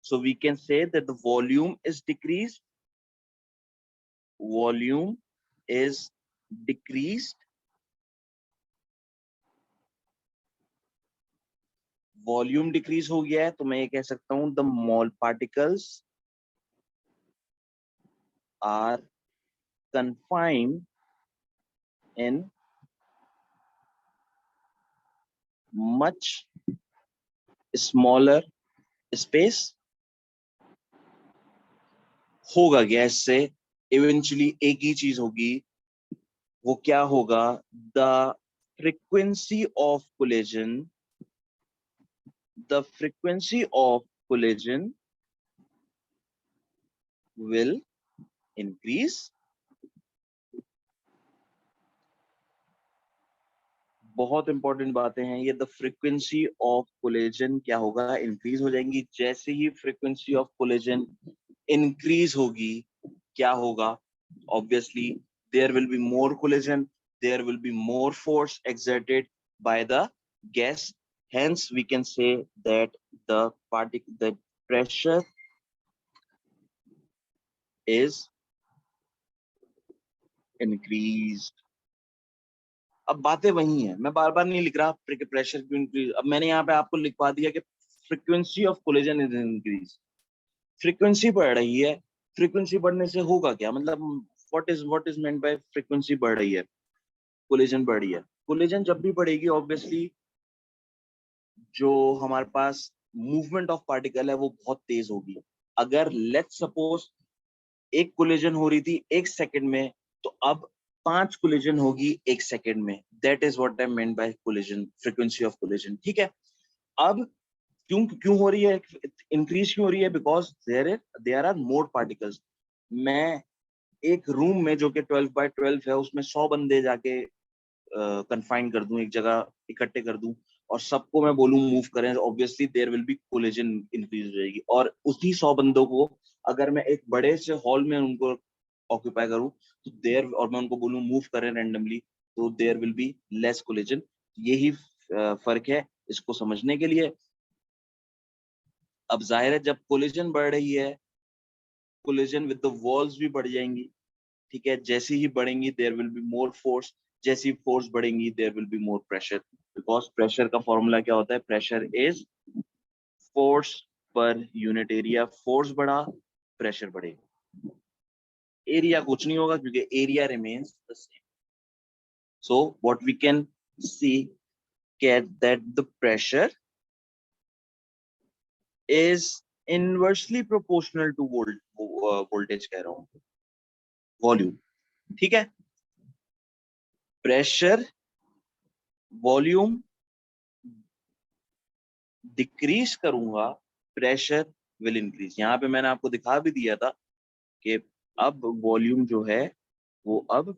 Speaker 1: So we can say that the volume is decreased. Volume is decreased. Volume decrease हो गया है तो मैं ये कह सकता हूं the mole particles are confined in much smaller space. होगा क्या इससे? इवेंचुअली एक ही चीज होगी. वो क्या होगा? The frequency of collision, the frequency of collision will increase. बहुत इंपॉर्टेंट बातें हैं ये. द फ्रीक्वेंसी ऑफ कोलिजन क्या होगा? इंक्रीज हो जाएंगी. जैसे ही फ्रीक्वेंसी ऑफ कोलिजन इंक्रीज होगी क्या होगा? Obviously there will be more collision, there will be more force exerted by the gas. Hence we can say that the pressure is increased. अब बातें वही हैं, मैं बार बार नहीं लिख रहा प्रेशर क्यों इंक्रीज. अब मैंने यहाँ पे आपको लिखवा दिया कि frequency of collision is increase. Frequency बढ़ रही है. फ्रीक्वेंसी बढ़ने से होगा क्या? मतलब what is meant by frequency बढ़ रही है? कोलिजन बढ़ रही है. कोलिजन जब भी बढ़ेगी ऑब्वियसली जो हमारे पास मूवमेंट ऑफ पार्टिकल है वो बहुत तेज होगी. अगर लेट्स सपोज एक कोलिजन हो रही थी 1 सेकंड में तो अब 5 कोलिजन होगी 1 सेकेंड में, that is what I meant by collision, frequency of collision. ठीक है, अब क्यों क्यों हो रही है, इंक्रीज क्यों हो रही है, because there are more particles. मैं एक रूम में जो कि 12 by 12 है, उसमें 100 बंदे जाके कन्फाइन कर दूं, एक जगह इकट्ठे कर दूं और सबको मैं बोलूं मूव करें, obviously there will be collision increase हो जाएगी। और उसी 100 बंदों को अगर मैं एक बड़े से हॉल में उनको ऑक्यूपाई करूं तो देयर, और मैं उनको बोलूं मूव करें रैंडमली, तो there will be less collision. यही फर्क है इसको समझने के लिए। अब जाहिर है जब कोलिजन बढ़ रही है, कोलिजन विद द वॉल्स भी बढ़ जाएंगी। ठीक है, जैसे ही बढ़ेंगी there will be more force, जैसी फोर्स बढ़ेंगी there will be more pressure, because pressure का फॉर्मूला क्या होता है, pressure is force per unit area. Force बढ़ा, प्रेशर बढ़ेगा, एरिया कुछ नहीं होगा क्योंकि area remains the same. So what we can see that the pressure is inversely proportional to voltage, कह रहा हूं वॉल्यूम। ठीक है, प्रेशर वॉल्यूम डिक्रीज करूंगा, प्रेशर विल इंक्रीज। यहाँ पे मैंने आपको दिखा भी दिया था कि अब वॉल्यूम जो है वो अब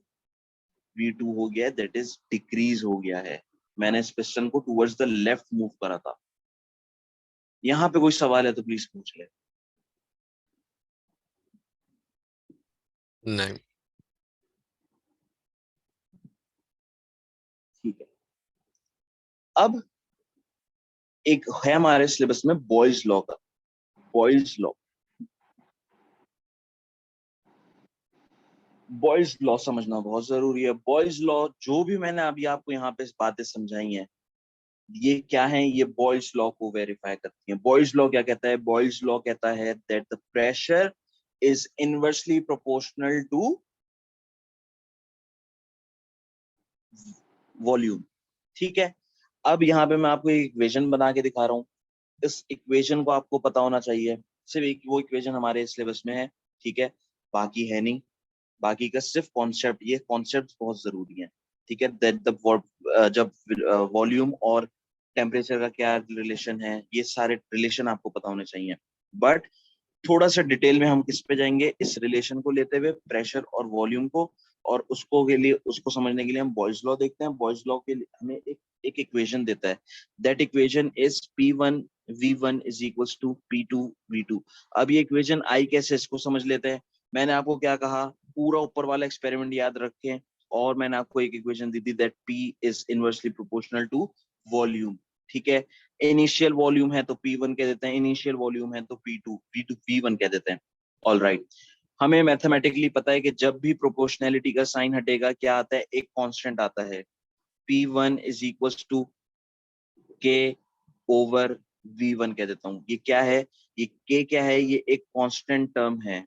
Speaker 1: V2 हो गया है, दैट इज डिक्रीज हो गया है। मैंने इस पिस्टन को टुवर्ड्स द लेफ्ट मूव करा था। यहाँ पे कोई सवाल है तो प्लीज पूछ ले।
Speaker 2: नहीं।
Speaker 1: ठीक है, अब एक है हमारे सिलेबस में बॉयज लॉ का, बॉयज लॉ। बॉयज लॉ समझना बहुत जरूरी है। बॉयज लॉ जो भी मैंने अभी आपको यहाँ पे बातें समझाई हैं, ये क्या है, ये बॉयज लॉ को वेरीफाई करती है। बॉयज लॉ क्या कहता है, बॉयज लॉ कहता है that the pressure is inversely proportional to volume. ठीक है, अब यहाँ पे मैं आपको एक इक्वेशन बना के दिखा रहा हूँ। इस इक्वेशन को आपको पता होना चाहिए, सिर्फ एक वो इक्वेशन हमारे सिलेबस में है। ठीक है, बाकी है नहीं, बाकी का सिर्फ कॉन्सेप्ट, ये कॉन्सेप्ट बहुत जरूरी है। ठीक है, दैट द जब वॉल्यूम और टेम्परेचर का क्या रिलेशन है, ये सारे रिलेशन आपको पता होने चाहिए। बट थोड़ा सा डिटेल में हम किस पे जाएंगे, इस रिलेशन को लेते हुए प्रेशर और वॉल्यूम को, और उसको के लिए, उसको समझने के लिए हम बॉयज लॉ देखते हैं। बॉयज लॉ के लिए हमें एक इक्वेशन देता है, that equation is P1 V1 is equals to P2 V2। अब ये इक्वेशन आई कैसे, इसको समझ लेते हैं। मैंने आपको क्या कहा, पूरा ऊपर वाला एक्सपेरिमेंट याद रखें, और मैंने आपको एक इक्वेशन दी थी that P is inversely proportional to volume. ठीक है, इनिशियल वॉल्यूम है तो P1 कह देते हैं, इनिशियल वॉल्यूम है तो P2 V1 कह देते हैं। ऑल राइट, हमें मैथमेटिकली पता है कि जब भी प्रोपोर्शनैलिटी का साइन हटेगा क्या आता है, एक कांस्टेंट आता है, P1 is equals to K over V1 कह देता हूँ। ये क्या है, ये K क्या है, ये एक कांस्टेंट टर्म है,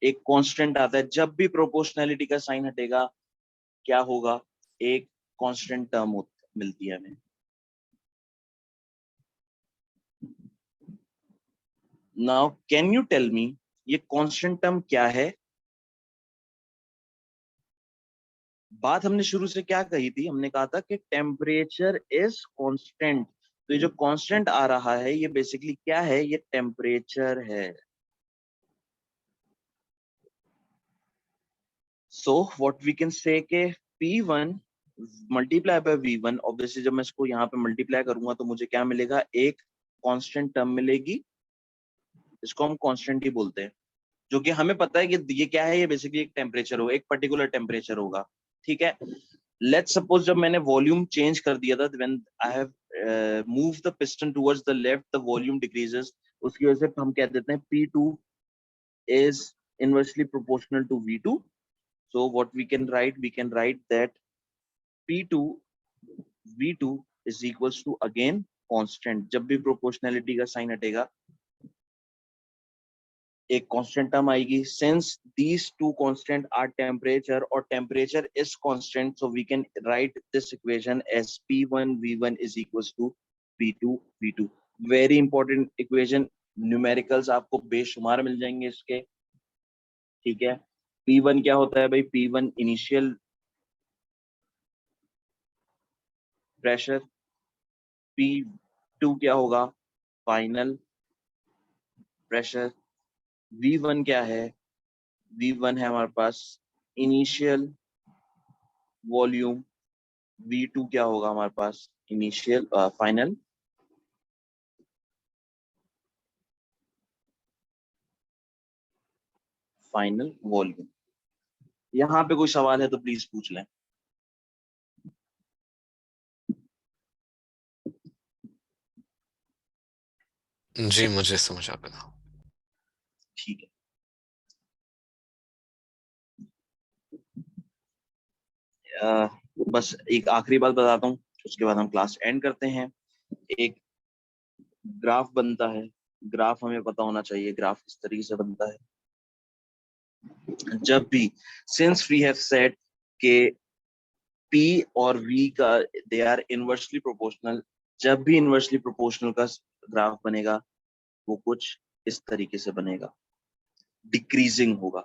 Speaker 1: एक कांस्टेंट आता है। जब भी प्रोपोर्शनैलिटी का साइन हटेगा क्या होगा, एक कांस्टेंट टर्म मिलती है हमें। Now can you tell me ये कांस्टेंट टर्म क्या है। बात हमने शुरू से क्या कही थी, हमने कहा था कि टेम्परेचर इज कांस्टेंट। तो ये जो कांस्टेंट आ रहा है ये बेसिकली क्या है, ये टेम्परेचर है। सो व्हाट वी कैन से के P1 multiply by V1, obviously जब मैं इसको यहाँ पे मल्टीप्लाई करूंगा तो मुझे क्या मिलेगा, एक कांस्टेंट टर्म मिलेगी, इसको हम कांस्टेंट ही बोलते हैं, जो कि हमें पता है कि ये क्या है, ये बेसिकली एक टेम्परेचर होगा, एक पर्टिकुलर टेम्परेचर होगा। ठीक है, लेट्स सपोज जब मैंने वॉल्यूम चेंज कर दिया था, when I have move the piston towards the left, the volume decreases, उसकी वजह से हम कह देते हैं P2 is inversely proportional to V2. So what we can write that P2 V2 is equals to again constant। जब भी प्रोपोर्शनैलिटी का साइन हटेगा एक कांस्टेंट टर्म आएगी। Since these two constant are temperature और temperature is constant, so we can write this equation as P1 V1 is equals to P2 V2। very important equation, numericals आपको बेशुमार मिल जाएंगे इसके। ठीक है, P1 क्या होता है भाई? P1 इनिशियल प्रेशर, P2 क्या होगा? फाइनल प्रेशर, V1 क्या है? V1 है हमारे पास इनिशियल वॉल्यूम, V2 क्या होगा हमारे पास? Initial final volume. यहाँ पे कोई सवाल है तो प्लीज पूछ लें।
Speaker 2: जी मुझे समझ आ गया।
Speaker 1: ठीक है, बस एक आखिरी बात बताता हूँ, उसके बाद हम क्लास एंड करते हैं। एक ग्राफ बनता है, ग्राफ हमें पता होना चाहिए ग्राफ किस तरीके से बनता है। जब भी, सिंस वी हैव सेड के P और V का दे आर इनवर्सली प्रोपोर्शनल, जब भी इनवर्सली प्रोपोर्शनल का ग्राफ बनेगा वो कुछ इस तरीके से बनेगा, डिक्रीजिंग होगा,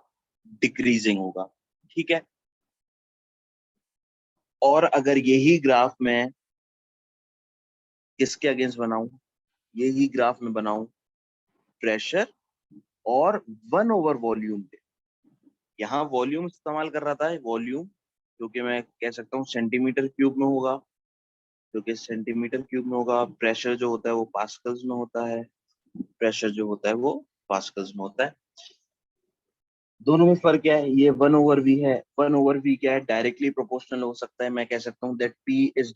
Speaker 1: डिक्रीजिंग होगा, ठीक है। और अगर यही ग्राफ मैं किसके अगेंस्ट बनाऊं, यही ग्राफ में बनाऊं प्रेशर और 1/वॉल्यूम पे, यहाँ वॉल्यूम इस्तेमाल कर रहा था, वॉल्यूम, क्योंकि मैं कह सकता हूँ सेंटीमीटर क्यूब में होगा, क्योंकि सेंटीमीटर क्यूब में होगा। प्रेशर जो होता है वो पास्कल्स में होता है, प्रेशर जो होता है वो पास्कल्स में होता है। दोनों में फर्क क्या है? ये 1/V है, 1/V क्या है? डायरेक्टली प्रोपोर्शनल हो सकता है, मैं कह सकता हूँ दैट P इज